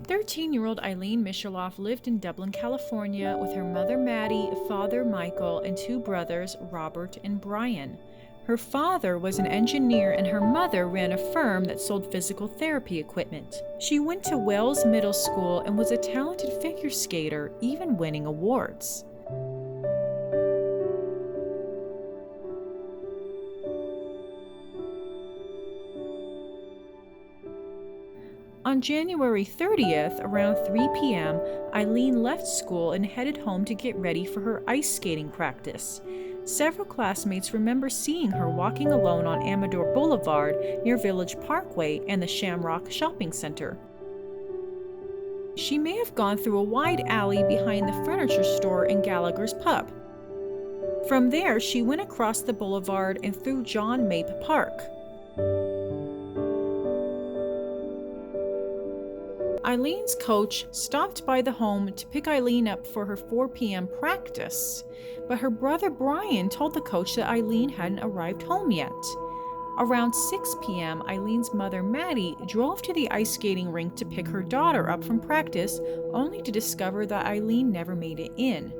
13-year-old Ilene Misheloff lived in Dublin, California with her mother Maddie, father Michael, and two brothers, Robert and Brian. Her father was an engineer and her mother ran a firm that sold physical therapy equipment. She went to Wells Middle School and was a talented figure skater, even winning awards. On January 30th, around 3 p.m., Eileen left school and headed home to get ready for her ice skating practice. Several classmates remember seeing her walking alone on Amador Boulevard near Village Parkway and the Shamrock Shopping Center. She may have gone through a wide alley behind the furniture store and Gallagher's pub. From there, she went across the boulevard and through John Mape Park. Eileen's coach stopped by the home to pick Eileen up for her 4 p.m. practice, but her brother Brian told the coach that Eileen hadn't arrived home yet. Around 6 p.m., Eileen's mother Maddie drove to the ice skating rink to pick her daughter up from practice, only to discover that Eileen never made it in,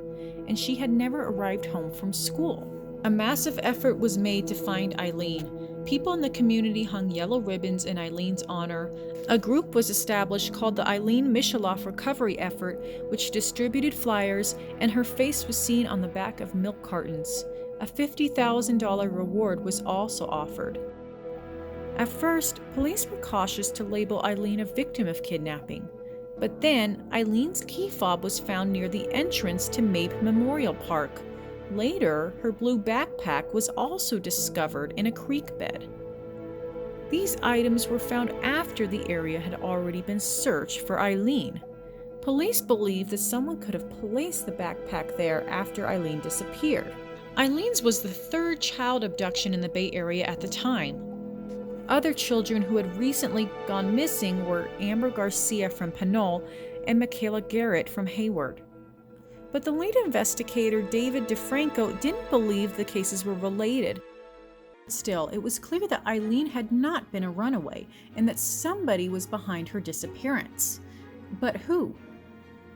and she had never arrived home from school. A massive effort was made to find Eileen. People in the community hung yellow ribbons in Eileen's honor. A group was established called the Ilene Misheloff Recovery Effort, which distributed flyers, and her face was seen on the back of milk cartons. A $50,000 reward was also offered. At first, police were cautious to label Eileen a victim of kidnapping. But then, Eileen's key fob was found near the entrance to Mape Memorial Park. Later, her blue backpack was also discovered in a creek bed. These items were found after the area had already been searched for Eileen. Police believe that someone could have placed the backpack there after Eileen disappeared. Eileen's was the third child abduction in the Bay Area at the time. Other children who had recently gone missing were Amber Garcia from Pinole and Michaela Garrett from Hayward. But the lead investigator, David DeFranco, didn't believe the cases were related. Still, it was clear that Eileen had not been a runaway and that somebody was behind her disappearance. But who?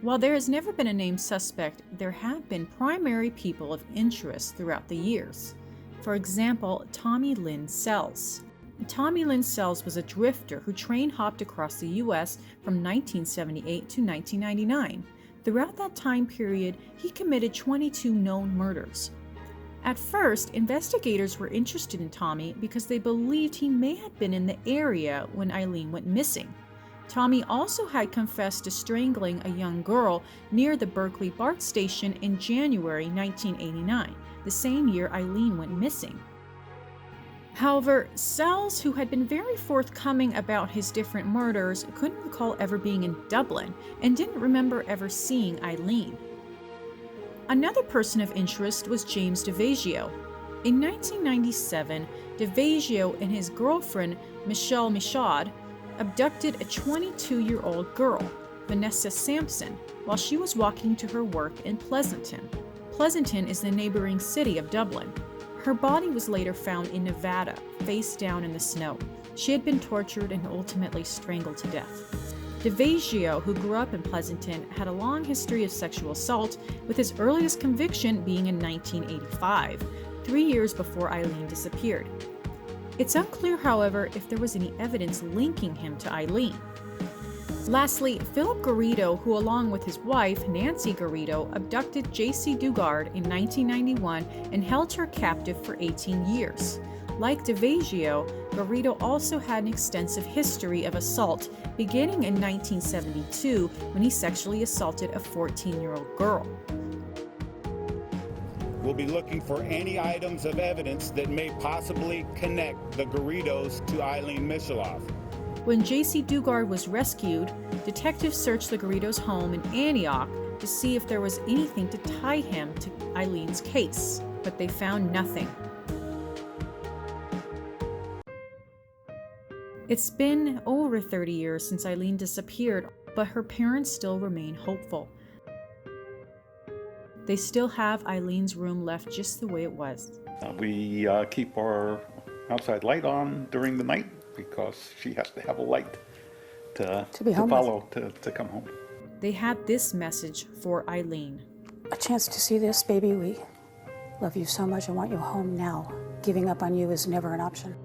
While there has never been a named suspect, there have been primary people of interest throughout the years. For example, Tommy Lynn Sells. Tommy Lynn Sells was a drifter who train hopped across the U.S. from 1978 to 1999. Throughout that time period, he committed 22 known murders. At first, investigators were interested in Tommy because they believed he may have been in the area when Eileen went missing. Tommy also had confessed to strangling a young girl near the Berkeley BART station in January 1989, the same year Eileen went missing. However, Sells, who had been very forthcoming about his different murders, couldn't recall ever being in Dublin and didn't remember ever seeing Eileen. Another person of interest was James Daveggio. In 1997, Daveggio and his girlfriend, Michelle Michaud, abducted a 22-year-old girl, Vanessa Sampson, while she was walking to her work in Pleasanton. Pleasanton is the neighboring city of Dublin. Her body was later found in Nevada, face down in the snow. She had been tortured and ultimately strangled to death. Daveggio, who grew up in Pleasanton, had a long history of sexual assault, with his earliest conviction being in 1985, 3 years before Eileen disappeared. It's unclear, however, if there was any evidence linking him to Eileen. Lastly, Phillip Garrido, who along with his wife, Nancy Garrido, abducted J.C. Dugard in 1991 and held her captive for 18 years. Like Daveggio, Garrido also had an extensive history of assault, beginning in 1972 when he sexually assaulted a 14-year-old girl. We'll be looking for any items of evidence that may possibly connect the Garridos to Ilene Misheloff. When J.C. Dugard was rescued, detectives searched the Garridos' home in Antioch to see if there was anything to tie him to Eileen's case, but they found nothing. It's been over 30 years since Eileen disappeared, but her parents still remain hopeful. They still have Eileen's room left just the way it was. We keep our outside light on during the night because she has to have a light to be home follow, to come home. They had this message for Eileen. A chance to see this, baby. We love you so much and want you home now. Giving up on you is never an option.